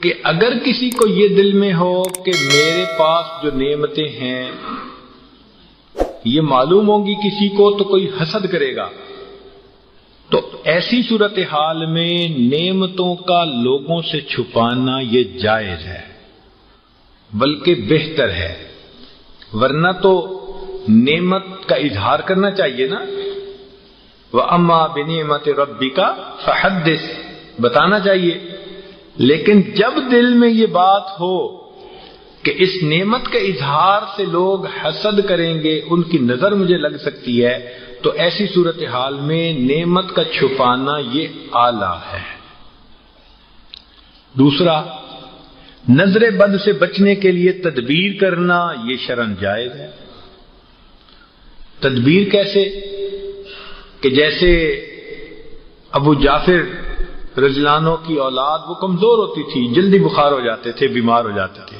کہ اگر کسی کو یہ دل میں ہو کہ میرے پاس جو نعمتیں ہیں یہ معلوم ہوگی کسی کو تو کوئی حسد کرے گا، تو ایسی صورتحال میں نعمتوں کا لوگوں سے چھپانا یہ جائز ہے، بلکہ بہتر ہے، ورنہ تو نعمت کا اظہار کرنا چاہیے نا، وَأَمَّا بِنِعْمَةِ رَبِّكَ فَحَدِّثْ، بتانا چاہیے۔ لیکن جب دل میں یہ بات ہو کہ اس نعمت کے اظہار سے لوگ حسد کریں گے، ان کی نظر مجھے لگ سکتی ہے، تو ایسی صورتحال میں نعمت کا چھپانا یہ اعلیٰ ہے۔ دوسرا، نظر بد سے بچنے کے لیے تدبیر کرنا یہ شرعاً جائز ہے۔ تدبیر کیسے؟ کہ جیسے ابو جعفر رضی اللہ عنہ کی اولاد وہ کمزور ہوتی تھی، جلدی بخار ہو جاتے تھے، بیمار ہو جاتے تھے،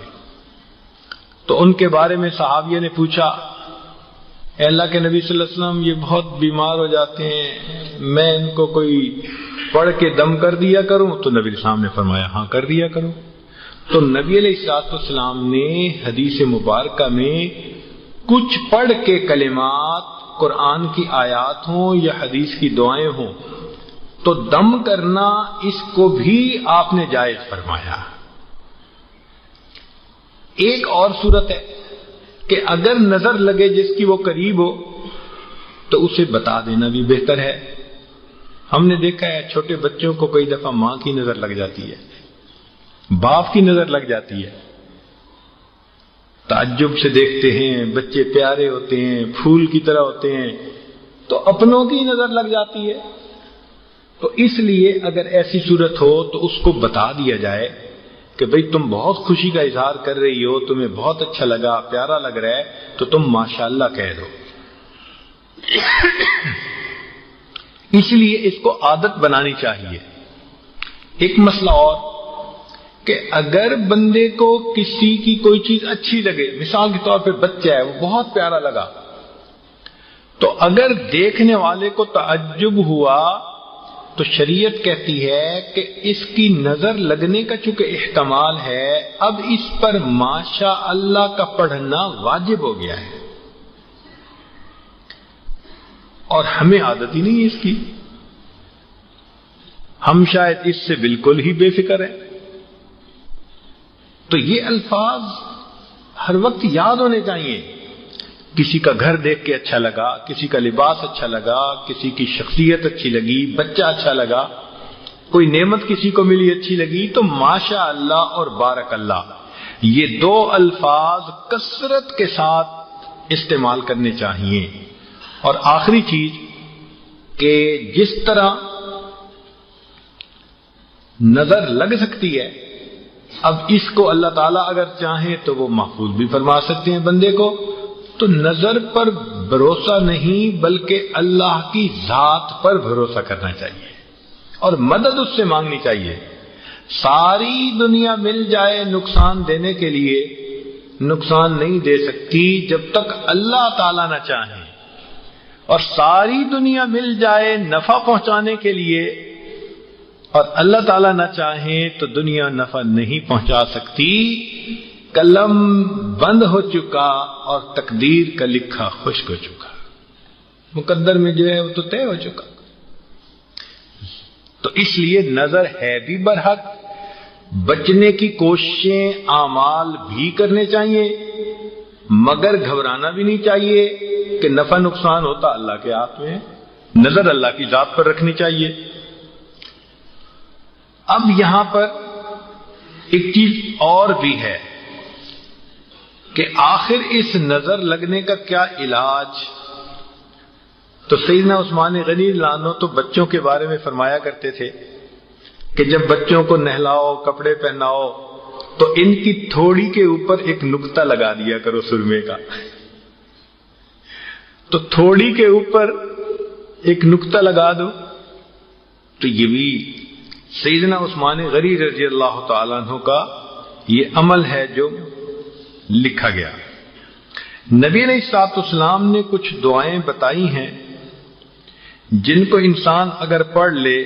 تو ان کے بارے میں صحابیہ نے پوچھا، اے اللہ کے نبی صلی اللہ علیہ وسلم یہ بہت بیمار ہو جاتے ہیں، میں ان کو کوئی پڑھ کے دم کر دیا کروں؟ تو نبی السلام نے فرمایا ہاں کر دیا کرو۔ تو نبی علیہ السلام نے حدیث مبارکہ میں کچھ پڑھ کے کلمات، قرآن کی آیات ہوں یا حدیث کی دعائیں ہوں، تو دم کرنا اس کو بھی آپ نے جائز فرمایا۔ ایک اور صورت ہے کہ اگر نظر لگے جس کی وہ قریب ہو تو اسے بتا دینا بھی بہتر ہے۔ ہم نے دیکھا ہے چھوٹے بچوں کو کئی دفعہ ماں کی نظر لگ جاتی ہے، باپ کی نظر لگ جاتی ہے، تعجب سے دیکھتے ہیں، بچے پیارے ہوتے ہیں، پھول کی طرح ہوتے ہیں، تو اپنوں کی نظر لگ جاتی ہے۔ تو اس لیے اگر ایسی صورت ہو تو اس کو بتا دیا جائے کہ بھئی تم بہت خوشی کا اظہار کر رہی ہو، تمہیں بہت اچھا لگا، پیارا لگ رہا ہے، تو تم ماشاءاللہ کہہ دو۔ اس لیے اس کو عادت بنانی چاہیے۔ ایک مسئلہ اور کہ اگر بندے کو کسی کی کوئی چیز اچھی لگے، مثال کے طور پہ بچہ ہے وہ بہت پیارا لگا، تو اگر دیکھنے والے کو تعجب ہوا تو شریعت کہتی ہے کہ اس کی نظر لگنے کا چونکہ احتمال ہے، اب اس پر ماشاء اللہ کا پڑھنا واجب ہو گیا ہے، اور ہمیں عادت ہی نہیں ہے اس کی، ہم شاید اس سے بالکل ہی بے فکر ہیں۔ تو یہ الفاظ ہر وقت یاد ہونے چاہیے۔ کسی کا گھر دیکھ کے اچھا لگا، کسی کا لباس اچھا لگا، کسی کی شخصیت اچھی لگی، بچہ اچھا لگا، کوئی نعمت کسی کو ملی اچھی لگی، تو ماشاء اللہ اور بارک اللہ، یہ دو الفاظ کثرت کے ساتھ استعمال کرنے چاہیے۔ اور آخری چیز کہ جس طرح نظر لگ سکتی ہے، اب اس کو اللہ تعالیٰ اگر چاہیں تو وہ محفوظ بھی فرما سکتے ہیں بندے کو، تو نظر پر بھروسہ نہیں بلکہ اللہ کی ذات پر بھروسہ کرنا چاہیے اور مدد اس سے مانگنی چاہیے۔ ساری دنیا مل جائے نقصان دینے کے لیے، نقصان نہیں دے سکتی جب تک اللہ تعالیٰ نہ چاہے، اور ساری دنیا مل جائے نفع پہنچانے کے لیے اور اللہ تعالیٰ نہ چاہے تو دنیا نفع نہیں پہنچا سکتی۔ قلم بند ہو چکا اور تقدیر کا لکھا خشک ہو چکا، مقدر میں جو ہے وہ تو طے ہو چکا۔ تو اس لیے نظر ہے بھی برحق، بچنے کی کوششیں اعمال بھی کرنے چاہیے، مگر گھبرانا بھی نہیں چاہیے کہ نفع نقصان ہوتا اللہ کے ہاتھ میں ہے، نظر اللہ کی ذات پر رکھنی چاہیے۔ اب یہاں پر ایک چیز اور بھی ہے کہ آخر اس نظر لگنے کا کیا علاج؟ تو سیدنا عثمان غنی رضی اللہ عنہ تو بچوں کے بارے میں فرمایا کرتے تھے کہ جب بچوں کو نہلاؤ، کپڑے پہناؤ، تو ان کی تھوڑی کے اوپر ایک نقطہ لگا دیا کرو سرمے کا۔ تو تھوڑی کے اوپر ایک نقطہ لگا دو، تو یہ بھی سیدنا عثمان غنی رضی اللہ تعالیٰ عنہ کا یہ عمل ہے جو لکھا گیا۔ نبی علیہ الصلوۃ والسلام نے کچھ دعائیں بتائی ہیں جن کو انسان اگر پڑھ لے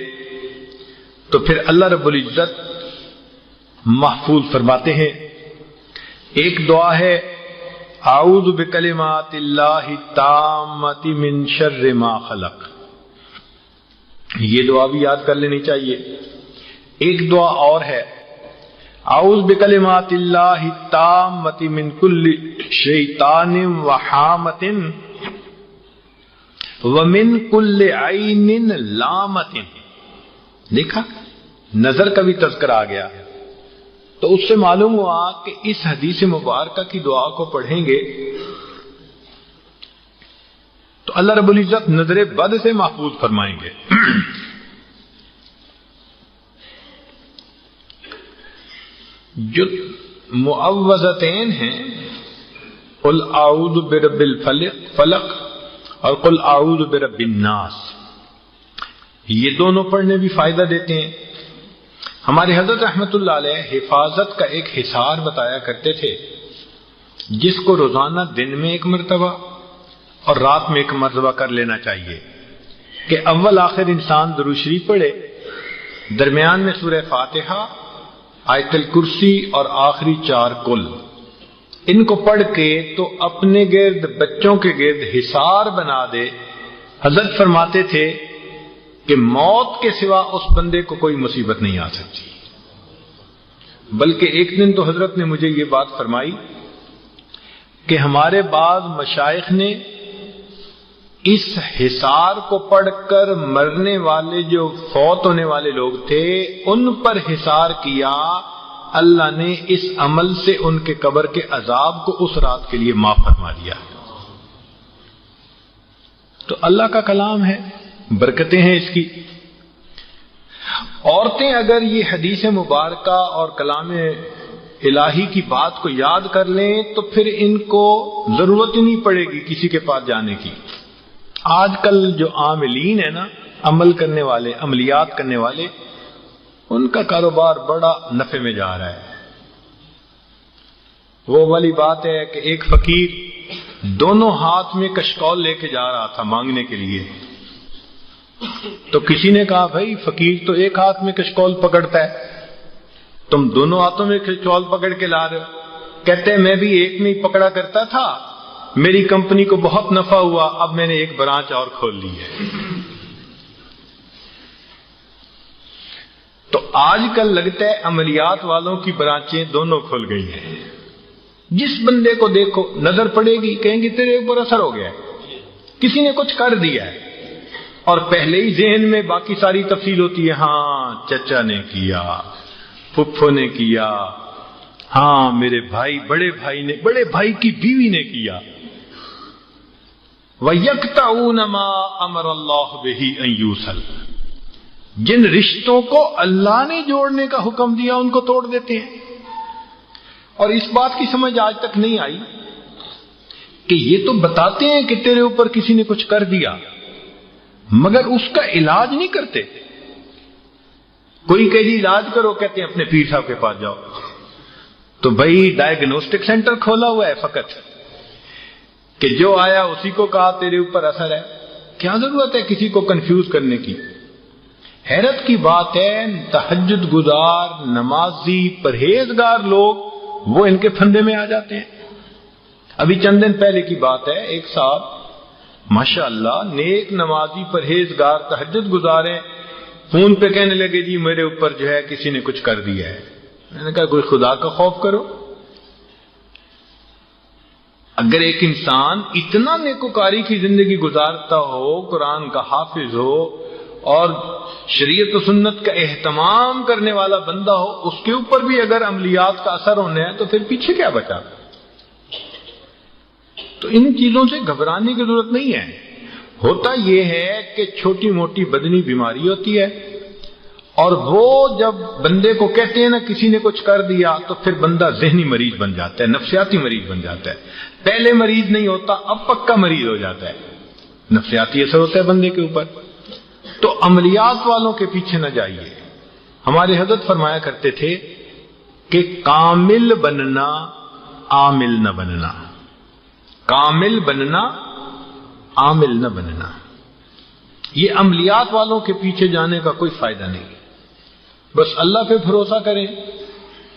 تو پھر اللہ رب العزت محفوظ فرماتے ہیں. ایک دعا ہے اعوذ بکلمات اللہ التامۃ من شر ما خلق، یہ دعا بھی یاد کر لینی چاہیے. ایک دعا اور ہے اعوذ بکلمات اللہ التامۃ من کل شیطان وحامۃ ومن کل عین لامۃ. دیکھا، نظر کا بھی تذکرہ آ گیا. تو اس سے معلوم ہوا کہ اس حدیث مبارکہ کی دعا کو پڑھیں گے تو اللہ رب العزت نظر بد سے محفوظ فرمائیں گے. جو معوذتین ہیں قل اعوذ برب الفلق اور قل اعوذ برب الناس، یہ دونوں پڑھنے بھی فائدہ دیتے ہیں. ہمارے حضرت رحمت اللہ علیہ حفاظت کا ایک حصار بتایا کرتے تھے جس کو روزانہ دن میں ایک مرتبہ اور رات میں ایک مرتبہ کر لینا چاہیے کہ اول آخر انسان درود شریف پڑھے، درمیان میں سورہ فاتحہ، آیت الکرسی اور آخری 4 کل، ان کو پڑھ کے تو اپنے گرد بچوں کے گرد حصار بنا دے. حضرت فرماتے تھے کہ موت کے سوا اس بندے کو کوئی مصیبت نہیں آ سکتی. بلکہ ایک دن تو حضرت نے مجھے یہ بات فرمائی کہ ہمارے بعض مشائخ نے اس حصار کو پڑھ کر مرنے والے جو فوت ہونے والے لوگ تھے ان پر حصار کیا، اللہ نے اس عمل سے ان کے قبر کے عذاب کو اس رات کے لیے معاف فرما دیا. تو اللہ کا کلام ہے، برکتیں ہیں اس کی. عورتیں اگر یہ حدیث مبارکہ اور کلام الہی کی بات کو یاد کر لیں تو پھر ان کو ضرورت ہی نہیں پڑے گی کسی کے پاس جانے کی. آج کل جو عاملین ہیں نا، عمل کرنے والے، عملیات کرنے والے، ان کا کاروبار بڑا نفع میں جا رہا ہے. وہ والی بات ہے کہ ایک فقیر دونوں ہاتھ میں کشکول لے کے جا رہا تھا مانگنے کے لیے. تو کسی نے کہا بھائی فقیر تو ایک ہاتھ میں کشکول پکڑتا ہے، تم دونوں ہاتھوں میں کشکول پکڑ کے لا رہے ہو. کہتے ہیں میں بھی ایک میں ہی پکڑا کرتا تھا، میری کمپنی کو بہت نفع ہوا، اب میں نے ایک برانچ اور کھول لی ہے. تو آج کل لگتا ہے عملیات والوں کی برانچیں دونوں کھل گئی ہیں. جس بندے کو دیکھو نظر پڑے گی کہیں گے تیرے اوپر اثر ہو گیا ہے، کسی نے کچھ کر دیا ہے، اور پہلے ہی ذہن میں باقی ساری تفصیل ہوتی ہے. ہاں چچا نے کیا، پھپھو نے کیا، ہاں میرے بھائی، بڑے بھائی نے، بڑے بھائی کی بیوی نے کیا. وَيَقْطَعُونَ مَا أَمَرَ اللَّهُ بِهِ أَن يُوصَلَ، جن رشتوں کو اللہ نے جوڑنے کا حکم دیا ان کو توڑ دیتے ہیں. اور اس بات کی سمجھ آج تک نہیں آئی کہ یہ تو بتاتے ہیں کہ تیرے اوپر کسی نے کچھ کر دیا مگر اس کا علاج نہیں کرتے. کوئی کہ جی علاج کرو، کہتے ہیں اپنے پیر صاحب کے پاس جاؤ. تو بھائی ڈائگنوسٹک سینٹر کھولا ہوا ہے فقط کہ جو آیا اسی کو کہا تیرے اوپر اثر ہے. کیا ضرورت ہے کسی کو کنفیوز کرنے کی؟ حیرت کی بات ہے تہجد گزار، نمازی، پرہیزگار لوگ وہ ان کے پھندے میں آ جاتے ہیں. ابھی چند دن پہلے کی بات ہے، ایک صاحب ماشاءاللہ نیک نمازی پرہیزگار تہجد گزارے، فون پہ کہنے لگے جی میرے اوپر جو ہے کسی نے کچھ کر دیا ہے. میں نے کہا کوئی خدا کا خوف کرو. اگر ایک انسان اتنا نیکوکاری کی زندگی گزارتا ہو، قرآن کا حافظ ہو اور شریعت و سنت کا اہتمام کرنے والا بندہ ہو، اس کے اوپر بھی اگر عملیات کا اثر ہونا ہے تو پھر پیچھے کیا بچا؟ تو ان چیزوں سے گھبرانے کی ضرورت نہیں ہے. ہوتا یہ ہے کہ چھوٹی موٹی بدنی بیماری ہوتی ہے اور وہ جب بندے کو کہتے ہیں نا کسی نے کچھ کر دیا تو پھر بندہ ذہنی مریض بن جاتا ہے، نفسیاتی مریض بن جاتا ہے. پہلے مریض نہیں ہوتا، اب پکا مریض ہو جاتا ہے، نفسیاتی اثر ہوتا ہے بندے کے اوپر. تو عملیات والوں کے پیچھے نہ جائیے. ہمارے حضرت فرمایا کرتے تھے کہ کامل بننا عامل نہ بننا، کامل بننا عامل نہ بننا. یہ عملیات والوں کے پیچھے جانے کا کوئی فائدہ نہیں. بس اللہ پہ بھروسہ کریں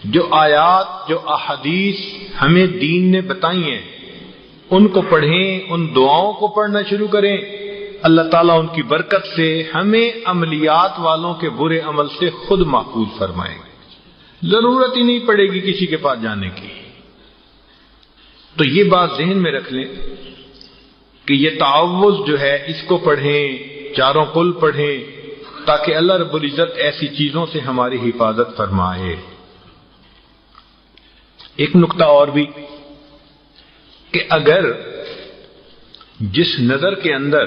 جو آیات جو احادیث ہمیں دین نے بتائی ہیں ان کو پڑھیں، ان دعاؤں کو پڑھنا شروع کریں، اللہ تعالیٰ ان کی برکت سے ہمیں عملیات والوں کے برے عمل سے خود محفوظ فرمائیں گے، ضرورت ہی نہیں پڑے گی کسی کے پاس جانے کی۔ تو یہ بات ذہن میں رکھ لیں کہ یہ تعوذ جو ہے اس کو پڑھیں، چاروں قل پڑھیں، تاکہ اللہ رب العزت ایسی چیزوں سے ہماری حفاظت فرمائے۔ ایک نقطہ اور بھی کہ اگر جس نظر کے اندر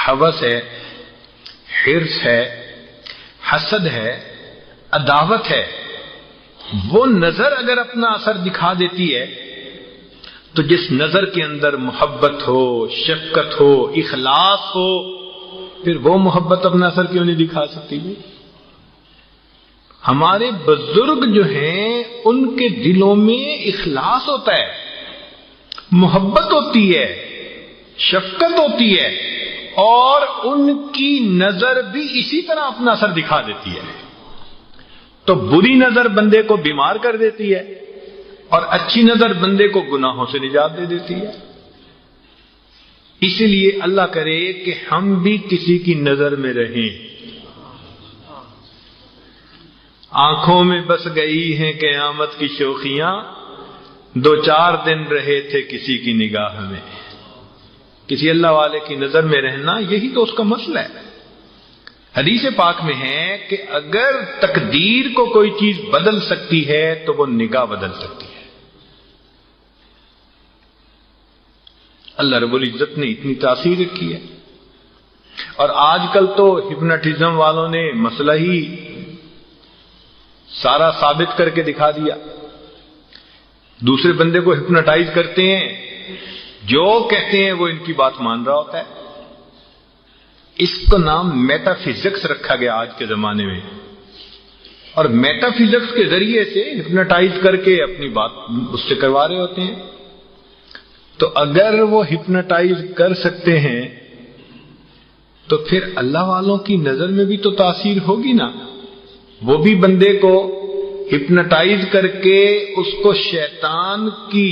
ہوس ہے، حرص ہے، حسد ہے، عداوت ہے، وہ نظر اگر اپنا اثر دکھا دیتی ہے تو جس نظر کے اندر محبت ہو، شفقت ہو، اخلاص ہو، پھر وہ محبت اپنا اثر کیوں نہیں دکھا سکتی؟ ہمارے بزرگ جو ہیں ان کے دلوں میں اخلاص ہوتا ہے، محبت ہوتی ہے، شفقت ہوتی ہے، اور ان کی نظر بھی اسی طرح اپنا اثر دکھا دیتی ہے۔ تو بری نظر بندے کو بیمار کر دیتی ہے اور اچھی نظر بندے کو گناہوں سے نجات دے دیتی ہے۔ اسی لیے اللہ کرے کہ ہم بھی کسی کی نظر میں رہیں۔ آنکھوں میں بس گئی ہیں قیامت کی شوخیاں، 2-4 دن رہے تھے کسی کی نگاہ میں۔ کسی اللہ والے کی نظر میں رہنا یہی تو اس کا مسئلہ ہے۔ حدیث پاک میں ہے کہ اگر تقدیر کو کوئی چیز بدل سکتی ہے تو وہ نگاہ بدل سکتی ہے۔ اللہ رب العزت نے اتنی تاثیر کی ہے۔ اور آج کل تو ہپناٹزم والوں نے مسئلہ ہی سارا ثابت کر کے دکھا دیا۔ دوسرے بندے کو ہپناٹائز کرتے ہیں، جو کہتے ہیں وہ ان کی بات مان رہا ہوتا ہے۔ اس کا نام میٹا فزکس رکھا گیا آج کے زمانے میں، اور میٹا فزکس کے ذریعے سے ہپناٹائز کر کے اپنی بات اس سے کروا رہے ہوتے ہیں۔ تو اگر وہ ہپناٹائز کر سکتے ہیں تو پھر اللہ والوں کی نظر میں بھی تو تاثیر ہوگی نا۔ وہ بھی بندے کو ہپناٹائز کر کے اس کو شیطان کی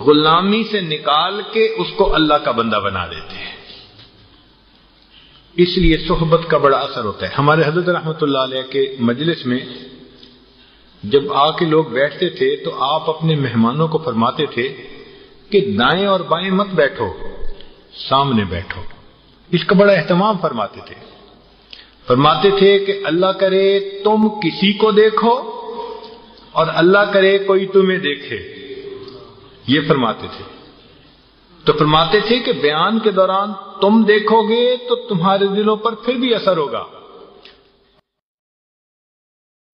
غلامی سے نکال کے اس کو اللہ کا بندہ بنا دیتے ہیں۔ اس لیے صحبت کا بڑا اثر ہوتا ہے۔ ہمارے حضرت رحمۃ اللہ علیہ کے مجلس میں جب آ کے لوگ بیٹھتے تھے تو آپ اپنے مہمانوں کو فرماتے تھے کہ دائیں اور بائیں مت بیٹھو، سامنے بیٹھو۔ اس کا بڑا اہتمام فرماتے تھے۔ فرماتے تھے کہ اللہ کرے تم کسی کو دیکھو اور اللہ کرے کوئی تمہیں دیکھے، یہ فرماتے تھے۔ تو فرماتے تھے کہ بیان کے دوران تم دیکھو گے تو تمہارے دلوں پر پھر بھی اثر ہوگا،